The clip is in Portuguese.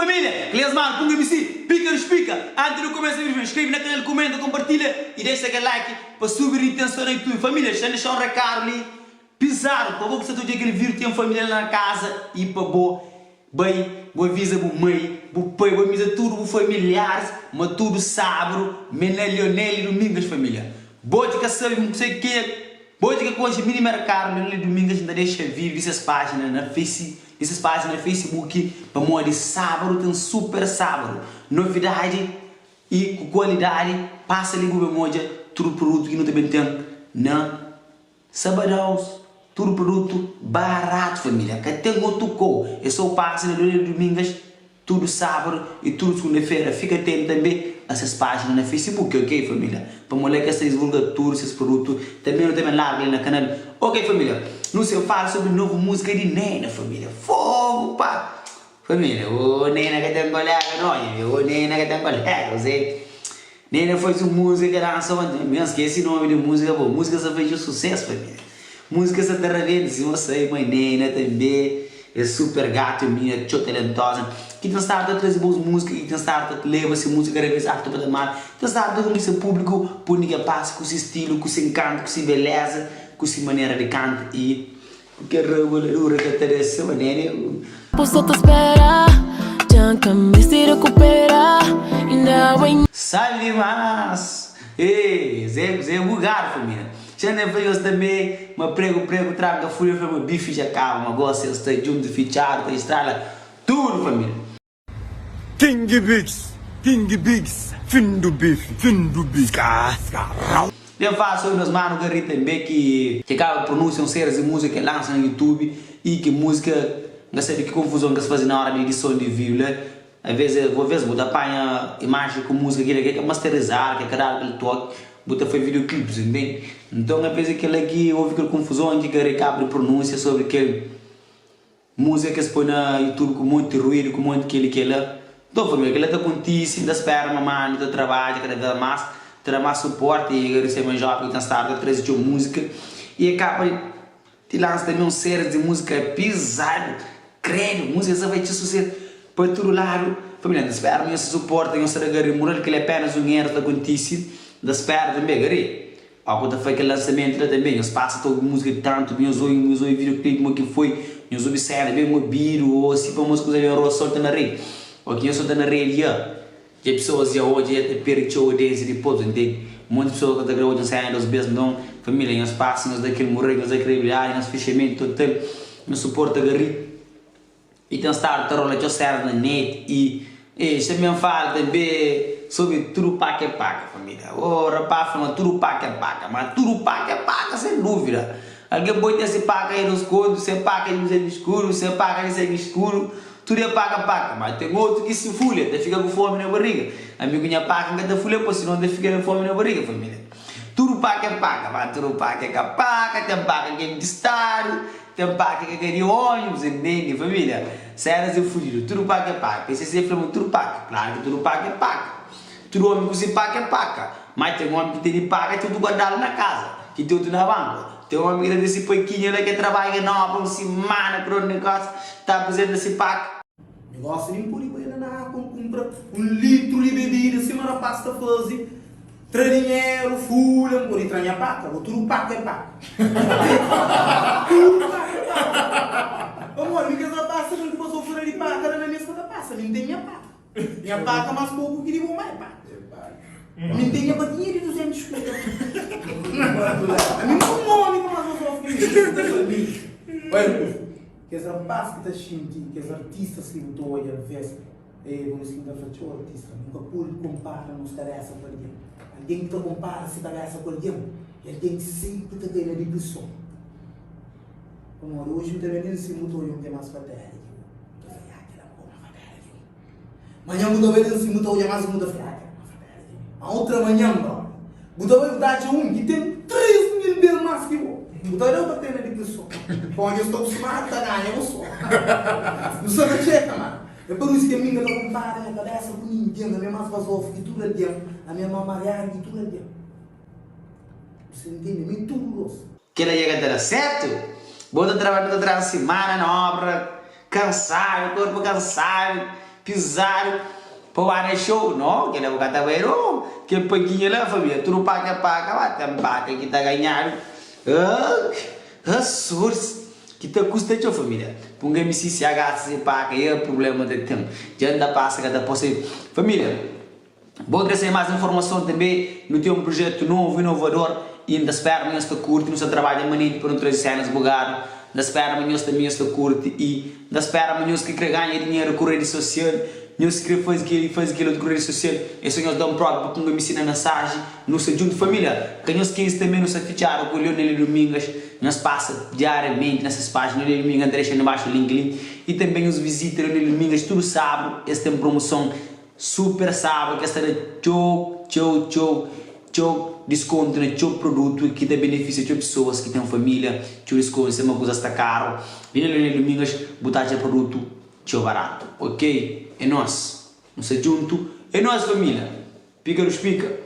Família, beleza, mano? Punga-me assim, pica nos pica. Antes de começar o vídeo, inscreve no canal, comenta, compartilha e deixa aquele like para subir a intenção no YouTube. Família, deixa deixar um recado ali. Pisar, para você todo dia aquele vídeo tem uma família na casa e para boa, bem, boa avisa o mãe, boa pai, boa avisa tudo, os familiares, mas tudo sábado, menel, Lionel e Domingos, família. Boa de que sabe, não sei o que. Boa de que coisa, mini mercado, Lionel e Domingos, ainda deixa vir essas páginas na Facebook, para moa de sábado, tem um super sábado, novidade e com qualidade, passa ali com o moja, tudo produto que não também tem na sabadão. Tudo produto barato, família. Que tem outro cor. Eu sou passo na Lionel Domingos, tudo sábado e tudo segunda-feira. Fica atento também a essas páginas no Facebook, ok, família? Para mulher que vocês divulgam tudo esses produtos. Também não tem lá no canal. Ok, família? Não sei, eu falo sobre nova música de Nena, família. Fogo, pá! Família, o Nena que tem colega, não, o Nena que tem colega, eu sei. Nena fez uma música que lançou, eu esqueci o nome de música, pô. Música só fez sucesso, família. Música essa terra verde, se você mãe Nena também é super gato minha, muito talentosa. Que tem estado a trazer boas músicas, que tem estado a levar essa música a revisar para o mar. Tem estado a dar esse público por ninguém passa com esse estilo, com esse encanto, com essa beleza, com essa maneira de canto e que revolura que interessa, maneira. Posso te esperar, já que me se recupera, ainda bem. Sabe demais! Ei, Zé Bugar, família. Já não veio também, mas prego, traga a fúria, foi uma bife já acaba, uma gosta, eles estão juntos, fichados, tem estrada, tudo, família. King Bigs, fim do bife, Eu faço sobre os manos que também que acaba pronunciam séries de música que lançam no YouTube e que música, não sei que confusão que se faz na hora de edição de vídeo, às vezes você apanha imagem com música que é masterizar, que é cada aquele toque. Bota foi videoclipes, entende? Então às vezes aquele aqui houve aquela confusão que recaba de pronúncia sobre que música que se põe na YouTube com muito ruído, com muito aquele lá. Então família, aquele está contíssimo, da espera mamãe, da trabalho, cada vez mais, terá mais suporte e recebe mais jovem, então está a trazer música e acaba de lançar também uma série de música pesada, credo, música só vai te sucesso para todo lado. Família, da espera, mas esse suporte, não será que moral que ele apenas um dinheiro está contíssimo. Da espera também, gari. Quando foi aquele lançamento também, eu passo toda a música de tanto, eu usei videoclipe como que foi, eu usei cena, bem mobido, ou se para música eu solta na rede, ou que eu solta na rede já, que pessoas já hoje até perdiam o dance depois, entende? Muitas pessoas que estão hoje saindo dos beijos, então família, nós passamos daquele morrer, nós daquele brilhar, nós fechamento total, nós suporta gari, e tem start a rola que eu serve na net e isso também fala também sobre tudo paca, família. Oh, rapaz, fala tudo paca, mas tudo paca, sem dúvida. Alguém pode ter esse paca aí nos escuros, você paca no escuro, você paca no escuro, tudo é paca, mas tem outro que se fulha, até fica com fome na barriga. Amigo minha paca, que te fulha, senão até fica com fome na barriga, família. Tudo paca, mas tudo paca, tem paca que é de estado, tem paca que é de ônibus, entende, família? Sério, eu fugido, tudo paca. Pensei sempre falando tudo paca, claro que tudo paca. Tudo homem que se paca, mas tem um homem que tem de paca e tudo guardado na casa, que tem tudo na banca. Tem um homem que tem desse pouquinho que trabalha não, por uma semana, por um negócio, está fazendo esse paca. Negócio nem por aí, compra 1 litro de bebida, semana passa fazer. Traz dinheiro, folha, por aí traz a paca, tudo paca. Tudo paca. Amor, me quer passa, não passou fora de paca, na minha escola passa, nem tem minha paca. Minha paca mais pouco que digo mais paca. Nem tem a batinha de 200 conto. A mim não morre com mais os olha, que as rapazes que estão assistindo, que as artistas que estão a ver, vamos dizer que estão artista, nunca pode comparar, não se interessa com alguém. Alguém que compara se interessa com alguém, e alguém que sempre está ganhando de depressão. Amor, hoje eu também nesse motor não tem mais bateria. Manhã muda bem assim, muda hoje mais muda fraca. A outra manhã, bro. Muda bem verdade que tem 3 mil vezes mais que eu. Muda não bater na depressão. Quando eu estou acostumado a ganhar, eu sou. Não sou da checa, mano. É por isso que a minha não compara a minha cabeça com ninguém. A minha mais vazou, que tudo é Deus. A minha mamãe, que tudo é Deus. Você entende? Me tudo gosto. Que ela chega a dar certo? Bota trabalhando outra semana na obra, cansado, corpo cansado. pisado, para o show, não? Que é o cataveiro, que é pouquinho lá, família, tudo paga, que está ganhando. Source, que te custa de família. Punga me se agaça, se paga, é o problema de tempo. Já anda passa, cada possível. Família, vou trazer mais informação também, no ter um projeto novo, inovador, e ainda espero que você curte, você trabalha manito para não trazer cenas bugadas, ainda espero que você curte, e ainda espero que você ganhe dinheiro com rede social, nós que faz aquilo de rede social, e se nós damos próprio para me ensinar mensagem, nós junto família, que nós queremos também nos fichar com o Leonel Domingas, nós passa diariamente nessas páginas, Leonel Domingas deixa embaixo o link, e também nos visita Leonel Domingas, tudo sábado, esta tem promoção super sábado, que está de desconto, né? Produto que dá benefício a pessoas que têm família, desconto, se uma coisa está caro, vem Leonel Domingas, botar produto barato, ok? É nós, não se junto, é nós família, pica dos pica.